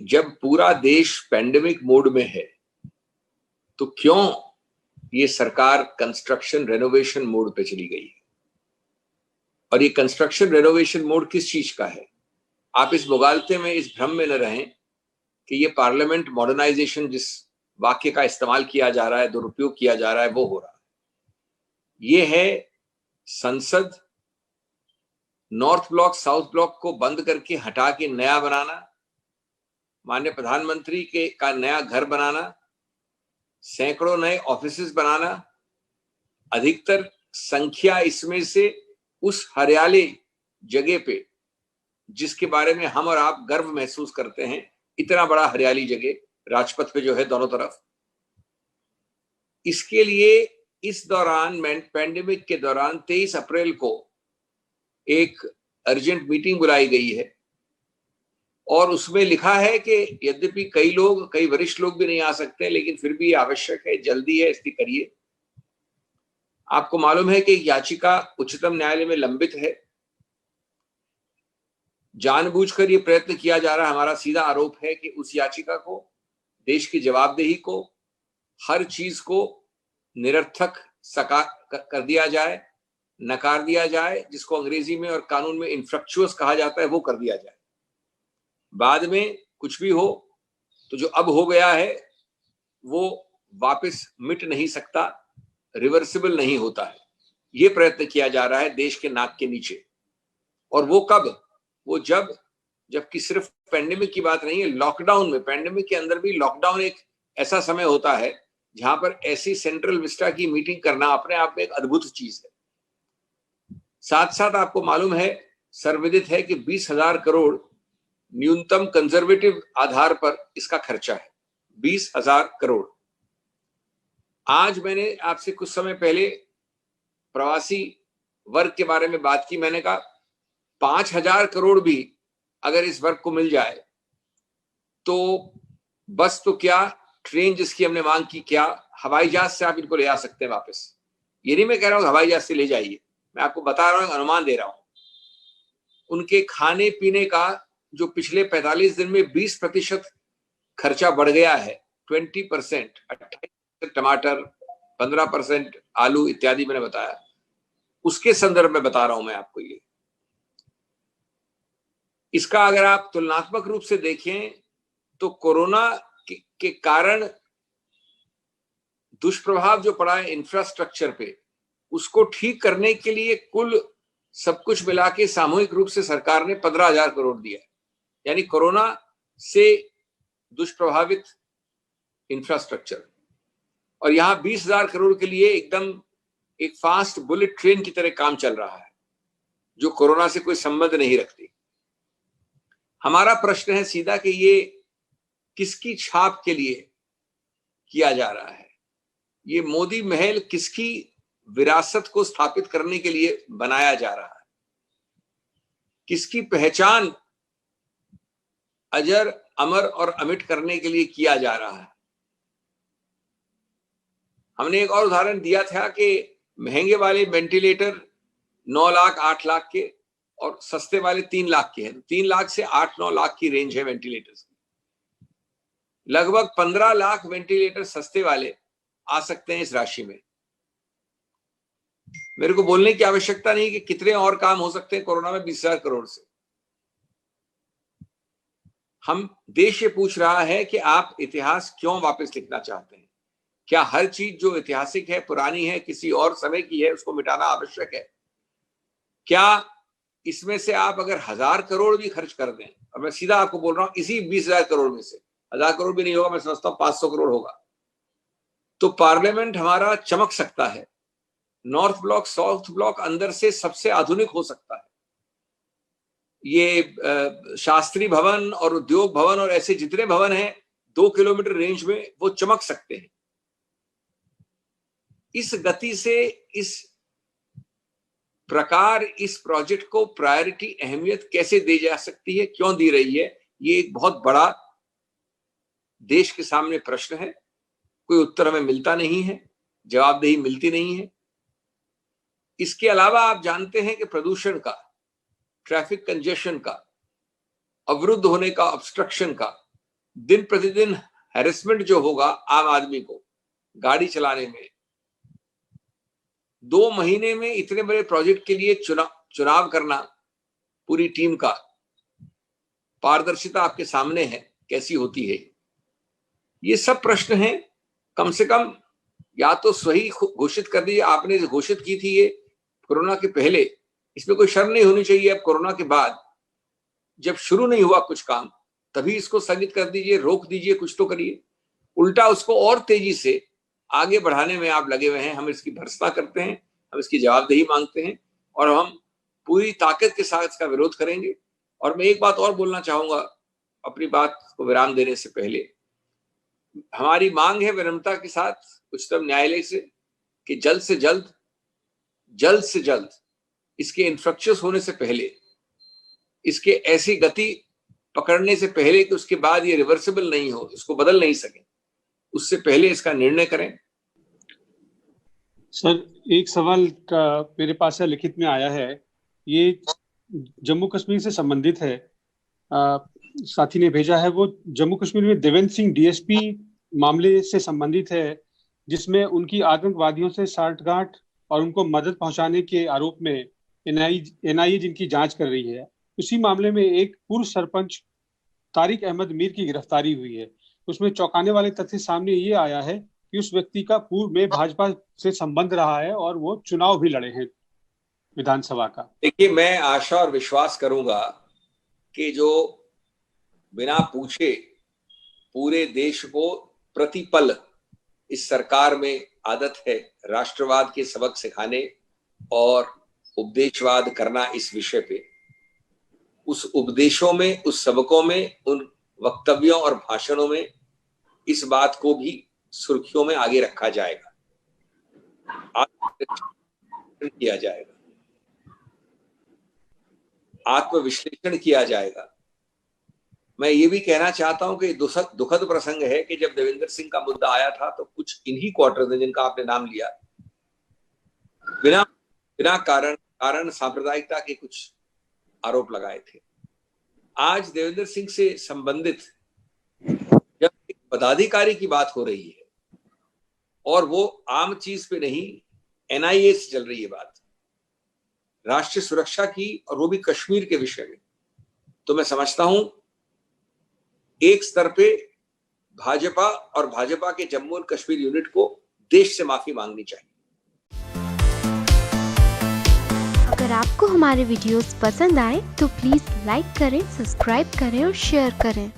जब पूरा देश पैंडेमिक मोड में है तो क्यों ये सरकार कंस्ट्रक्शन रेनोवेशन मोड पे चली गई है? और ये कंस्ट्रक्शन रेनोवेशन मोड किस चीज का है? आप इस मुगालते में, इस भ्रम में न रहें कि ये पार्लियामेंट मॉडर्नाइजेशन जिस वाक्य का इस्तेमाल किया जा रहा है, दुरुपयोग किया जा रहा है, वो हो रहा है। ये है संसद नॉर्थ ब्लॉक साउथ ब्लॉक को बंद करके हटा के नया बनाना, माननीय प्रधानमंत्री के का नया घर बनाना, सैकड़ों नए ऑफिसेस बनाना, अधिकतर संख्या इसमें से उस हरियाली जगह पे जिसके बारे में हम और आप गर्व महसूस करते हैं। इतना बड़ा हरियाली जगह राजपथ पे जो है दोनों तरफ, इसके लिए इस दौरान पैंडेमिक के दौरान 23 अप्रैल को एक अर्जेंट मीटिंग बुलाई गई है और उसमें लिखा है कि यद्यपि कई वरिष्ठ लोग भी नहीं आ सकते, लेकिन फिर भी आवश्यक है, जल्दी है, इसकी करिए। आपको मालूम है कि याचिका उच्चतम न्यायालय में लंबित है। जानबूझकर ये प्रयत्न किया जा रहा है। हमारा सीधा आरोप है कि उस याचिका को, देश की जवाबदेही को, हर चीज को निरर्थक कर दिया जाए, नकार दिया जाए, जिसको अंग्रेजी में और कानून में इनफ्रक्चुअस कहा जाता है, वो कर दिया जाए। बाद में कुछ भी हो तो जो अब हो गया है वो वापस मिट नहीं सकता, रिवर्सिबल नहीं होता है। ये प्रयत्न किया जा रहा है देश के नाक के नीचे। और वो कब? वो जबकि सिर्फ पैंडेमिक की बात नहीं है, लॉकडाउन में, पैंडेमिक के अंदर भी लॉकडाउन एक ऐसा समय होता है जहां पर ऐसी सेंट्रल विस्टा की मीटिंग करना अपने आप में एक अद्भुत चीज है। साथ साथ आपको मालूम है, सर्वविदित है कि 20,000 करोड़ न्यूनतम कंजर्वेटिव आधार पर इसका खर्चा है। 20,000 करोड़। आज मैंने आपसे कुछ समय पहले प्रवासी वर्ग के बारे में बात की। मैंने कहा 5,000 करोड़ भी अगर इस वर्ग को मिल जाए तो बस तो क्या, ट्रेन जिसकी हमने मांग की, क्या हवाई जहाज से आप इनको ले आ सकते हैं वापस? ये नहीं मैं कह रहा हूं हवाई जहाज से ले जाइए, मैं आपको बता रहा हूं, अनुमान दे रहा हूं। उनके खाने पीने का जो पिछले 45 दिन में 20% खर्चा बढ़ गया है, 20%, 28% टमाटर, 15% आलू इत्यादि मैंने बताया, उसके संदर्भ में बता रहा हूं मैं आपको। ये इसका अगर आप तुलनात्मक रूप से देखें तो कोरोना के कारण दुष्प्रभाव जो पड़ा है इंफ्रास्ट्रक्चर पे, उसको ठीक करने के लिए कुल सब कुछ मिला के सामूहिक रूप से सरकार ने 15,000 करोड़ दिया। यानी कोरोना से दुष्प्रभावित इंफ्रास्ट्रक्चर, और यहां 20,000 करोड़ के लिए एकदम एक फास्ट बुलेट ट्रेन की तरह काम चल रहा है जो कोरोना से कोई संबंध नहीं रखती। हमारा प्रश्न है सीधा कि ये किसकी छाप के लिए किया जा रहा है? ये मोदी महल किसकी विरासत को स्थापित करने के लिए बनाया जा रहा है? किसकी पहचान अजर, अमर और अमिट करने के लिए किया जा रहा है? हमने एक और उदाहरण दिया था कि महंगे वाले वेंटिलेटर 9 लाख 8 लाख के और सस्ते वाले 3 लाख के हैं। 3 लाख से 8-9 लाख की रेंज है वेंटिलेटर्स की। लगभग 15 लाख वेंटिलेटर सस्ते वाले आ सकते हैं इस राशि में। मेरे को बोलने की आवश्यकता नहीं कि कितने और काम हो सकते हैं कोरोना में 20,000 करोड़ से। हम देश ये पूछ रहा है कि आप इतिहास क्यों वापस लिखना चाहते हैं? क्या हर चीज जो ऐतिहासिक है, पुरानी है, किसी और समय की है, उसको मिटाना आवश्यक है? क्या इसमें से आप अगर 1,000 करोड़ भी खर्च कर दें, और मैं सीधा आपको बोल रहा हूं, इसी 20,000 करोड़ में से 1,000 करोड़ भी नहीं होगा, मैं समझता हूं 500 करोड़ होगा, तो पार्लियामेंट हमारा चमक सकता है। नॉर्थ ब्लॉक साउथ ब्लॉक अंदर से सबसे आधुनिक हो सकता है। ये शास्त्री भवन और उद्योग भवन और ऐसे जितने भवन हैं 2 किलोमीटर रेंज में, वो चमक सकते हैं। इस गति से, इस प्रकार इस प्रोजेक्ट को प्रायोरिटी अहमियत कैसे दी जा सकती है, क्यों दी रही है? ये एक बहुत बड़ा देश के सामने प्रश्न है। कोई उत्तर हमें मिलता नहीं है, जवाबदेही मिलती नहीं है। इसके अलावा आप जानते हैं कि प्रदूषण का ट्रैफिक कंजेशन का, अवरुद्ध होने का, ऑब्स्ट्रक्शन का, दिन प्रतिदिन हैरेसमेंट जो होगा आम आदमी को गाड़ी चलाने में, 2 महीने में इतने बड़े प्रोजेक्ट के लिए चुनाव करना पूरी टीम का, पारदर्शिता आपके सामने है कैसी होती है। ये सब प्रश्न हैं। कम से कम या तो सही घोषित कर दीजिए, आपने जो घोषित की थी ये कोरोना के पहले, इसमें कोई शर्म नहीं होनी चाहिए। अब कोरोना के बाद जब शुरू नहीं हुआ कुछ काम, तभी इसको स्थगित कर दीजिए, रोक दीजिए, कुछ तो करिए। उल्टा उसको और तेजी से आगे बढ़ाने में आप लगे हुए हैं। हम इसकी भर्त्सना करते हैं, हम इसकी जवाबदेही मांगते हैं और हम पूरी ताकत के साथ इसका विरोध करेंगे। और मैं एक बात और बोलना चाहूंगा अपनी बात को विराम देने से पहले। हमारी मांग है विनम्रता के साथ उच्चतम न्यायालय से कि जल्द से जल्द इसके इंफ्रक्शंस होने से पहले, इसके ऐसी गति पकड़ने से पहले कि उसके बाद ये रिवर्सिबल नहीं हो, इसको बदल नहीं सके, उससे पहले इसका निर्णय करें। सर, एक सवाल का मेरे पास लिखित में आया है, ये जम्मू कश्मीर से संबंधित है। साथी ने भेजा है, वो जम्मू कश्मीर में देवेंद्र सिंह डीएसपी मामले से संबंधित है, जिसमें उनकी आतंकवादियों से साठगांठ और उनको मदद पहुंचाने के आरोप में एनआईए जिनकी जांच कर रही है, उसी मामले में एक पूर्व सरपंच तारिक अहमद मीर की गिरफ्तारी हुई है। उसमें चौंकाने वाले तथ्य सामने ये आया है कि उस व्यक्ति का पूर्व में भाजपा से संबंध रहा है और वो चुनाव भी लड़े हैं विधानसभा का। देखिए, मैं आशा और विश्वास करूंगा कि जो बिना पूछे पूरे देश को प्रतिपल इस सरकार में आदत है राष्ट्रवाद के सबक सिखाने और उपदेशवाद करना इस विषय पे, उस उपदेशों में, उस सबकों में, उन वक्तव्यों और भाषणों में इस बात को भी सुर्खियों में आगे रखा जाएगा, किया जाएगा, आत्मविश्लेषण किया जाएगा। मैं ये भी कहना चाहता हूं कि दुखद प्रसंग है कि जब देवेंद्र सिंह का मुद्दा आया था तो कुछ इन्हीं क्वार्टर ने, जिनका आपने नाम लिया, बिना कारण सांप्रदायिकता के कुछ आरोप लगाए थे। आज देवेंद्र सिंह से संबंधित जब एक पदाधिकारी की बात हो रही है और वो आम चीज पे नहीं, एनआईए से चल रही है बात, राष्ट्रीय सुरक्षा की, और वो भी कश्मीर के विषय में, तो मैं समझता हूं एक स्तर पे भाजपा और भाजपा के जम्मू और कश्मीर यूनिट को देश से माफी मांगनी चाहिए। अगर आपको हमारे वीडियोस पसंद आए तो प्लीज लाइक करें, सब्सक्राइब करें और शेयर करें।